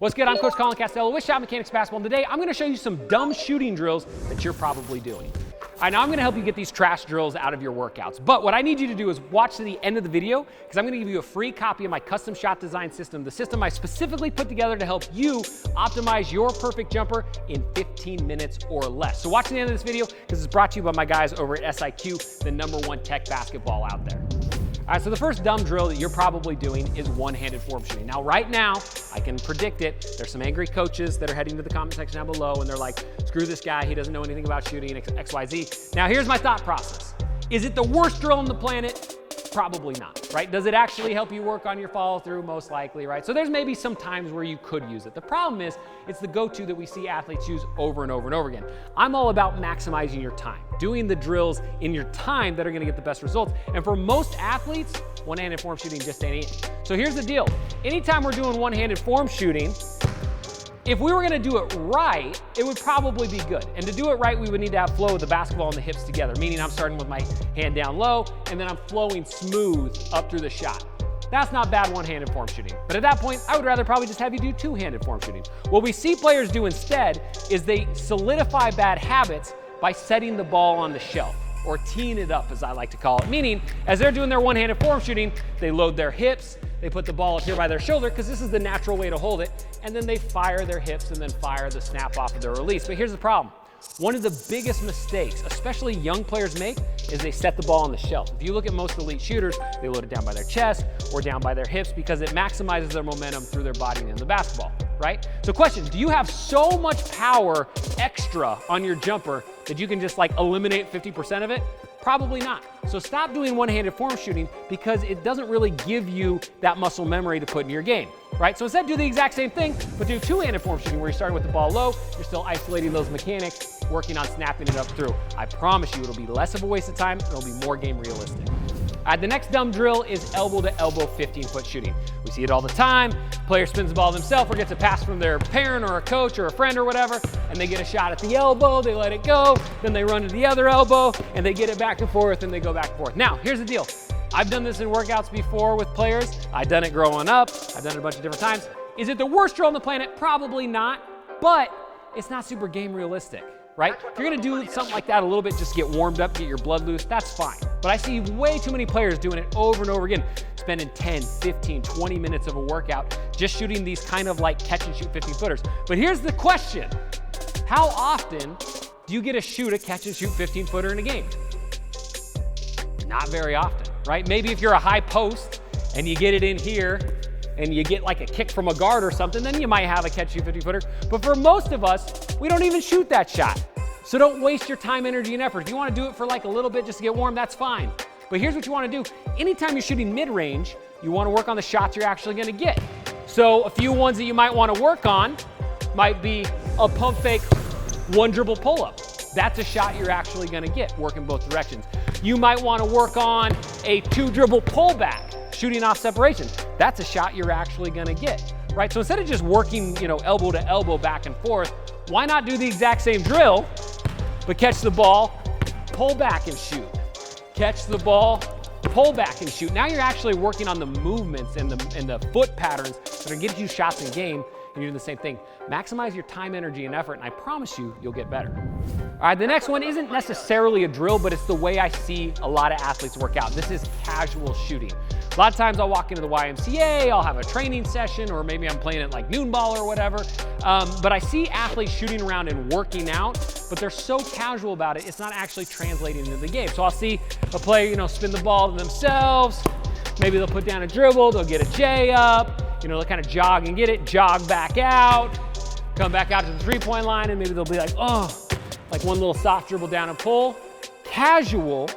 What's good? I'm Coach Colin Castello with Shotmechanics Basketball, and today I'm going to show you some dumb shooting drills that you're probably doing. All right, now I'm going to help you get these trash drills out of your workouts, but what I need you to do is watch to the end of the video because I'm going to give you a free copy of my custom shot design system, the system I specifically put together to help you optimize your perfect jumper in 15 minutes or less. So watch to the end of this video because it's brought to you by my guys over at SIQ, the #1 tech basketball out there. All right, so the first dumb drill that you're probably doing is one-handed form shooting. Now, right now, I can predict it. There's some angry coaches that are heading to the comment section down below, and they're like, screw this guy, he doesn't know anything about shooting, XYZ. Now, here's my thought process. Is it the worst drill on the planet? Probably not, right? Does it actually help you work on your follow through? Most likely, right? So there's maybe some times where you could use it. The problem is, it's the go-to that we see athletes use over and over and over again. I'm all about maximizing your time, doing the drills in your time that are gonna get the best results. And for most athletes, one-handed form shooting just ain't it. So here's the deal. Anytime we're doing one-handed form shooting, if we were gonna do it right, it would probably be good. And to do it right, we would need to have flow of the basketball and the hips together, meaning I'm starting with my hand down low, and then I'm flowing smooth up through the shot. That's not bad one-handed form shooting. But at that point, I would rather probably just have you do two-handed form shooting. What we see players do instead is they solidify bad habits by setting the ball on the shelf, or teeing it up, as I like to call it. Meaning, as they're doing their one-handed form shooting, they load their hips, they put the ball up here by their shoulder, because this is the natural way to hold it, and then they fire their hips and then fire the snap off of their release. But here's the problem. One of the biggest mistakes, especially young players make, is they set the ball on the shelf. If you look at most elite shooters, they load it down by their chest or down by their hips because it maximizes their momentum through their body and the basketball, right? So question, do you have so much power extra on your jumper that you can just like eliminate 50% of it? Probably not. So stop doing one-handed form shooting because it doesn't really give you that muscle memory to put in your game, right? So instead do the exact same thing, but do two-handed form shooting where you're starting with the ball low, you're still isolating those mechanics, working on snapping it up through. I promise you it'll be less of a waste of time, it'll be more game realistic. The next dumb drill is elbow-to-elbow 15-foot shooting. We see it all the time. Player spins the ball themselves or gets a pass from their parent or a coach or a friend or whatever, and they get a shot at the elbow, they let it go, then they run to the other elbow, and they get it back and forth, and they go back and forth. Now, here's the deal. I've done this in workouts before with players. I've done it growing up. I've done it a bunch of different times. Is it the worst drill on the planet? Probably not, but it's not super game realistic, right? If you're gonna do something like that a little bit, just get warmed up, get your blood loose, that's fine. But I see way too many players doing it over and over again, spending 10, 15, 20 minutes of a workout just shooting these kind of like catch and shoot 15-footers. But here's the question. How often do you get to shoot a catch and shoot 15-footer in a game? Not very often, right? Maybe if you're a high post and you get it in here and you get like a kick from a guard or something, then you might have a catch shoot 15-footer. But for most of us, we don't even shoot that shot. So don't waste your time, energy, and effort. If you want to do it for like a little bit just to get warm, that's fine. But here's what you want to do. Anytime you're shooting mid-range, you want to work on the shots you're actually going to get. So a few ones that you might want to work on might be a pump fake, one dribble pull-up. That's a shot you're actually going to get, work in both directions. You might want to work on a two dribble pullback, shooting off separation. That's a shot you're actually going to get, right? So instead of just working, elbow to elbow back and forth, why not do the exact same drill, but catch the ball, pull back and shoot. Catch the ball, pull back and shoot. Now you're actually working on the movements and the foot patterns that are getting you shots in game, and you're doing the same thing. Maximize your time, energy, and effort, and I promise you, you'll get better. All right, the next one isn't necessarily a drill, but it's the way I see a lot of athletes work out. This is casual shooting. A lot of times I'll walk into the YMCA, I'll have a training session, or maybe I'm playing at like noon ball or whatever. But I see athletes shooting around and working out, but they're so casual about it, it's not actually translating into the game. So I'll see a player, spin the ball to themselves. Maybe they'll put down a dribble, they'll get a J up, they'll kind of jog and get it, jog back out, come back out to the three-point line, and maybe they'll be like, like one little soft dribble down and pull. Casual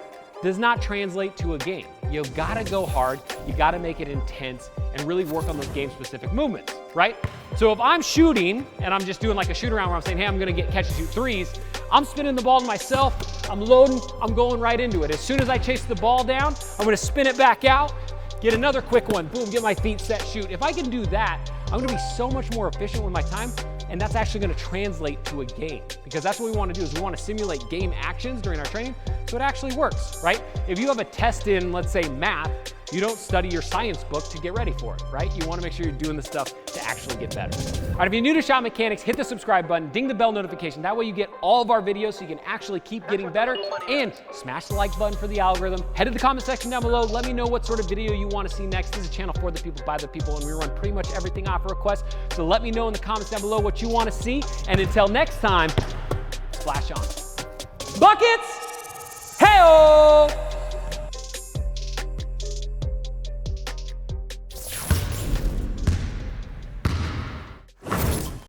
does not translate to a game. You've got to go hard, you got to make it intense, and really work on those game-specific movements, right? So if I'm shooting, and I'm just doing like a shoot-around where I'm saying, hey, I'm gonna get catch and shoot threes, I'm spinning the ball to myself, I'm loading, I'm going right into it. As soon as I chase the ball down, I'm gonna spin it back out, get another quick one, boom, get my feet set, shoot. If I can do that, I'm gonna be so much more efficient with my time, and that's actually gonna translate to a game, because that's what we wanna do, is we wanna simulate game actions during our training, So it actually works, right? If you have a test in, let's say, math, you don't study your science book to get ready for it, right? You wanna make sure you're doing the stuff to actually get better. All right, if you're new to Shot Mechanics, hit the subscribe button, ding the bell notification. That way you get all of our videos so you can actually keep getting better, and smash the like button for the algorithm. Head to the comment section down below. Let me know what sort of video you wanna see next. This is a channel for the people, by the people, and we run pretty much everything off request. So let me know in the comments down below what you wanna see. And until next time, splash on. Buckets! Hey-oh!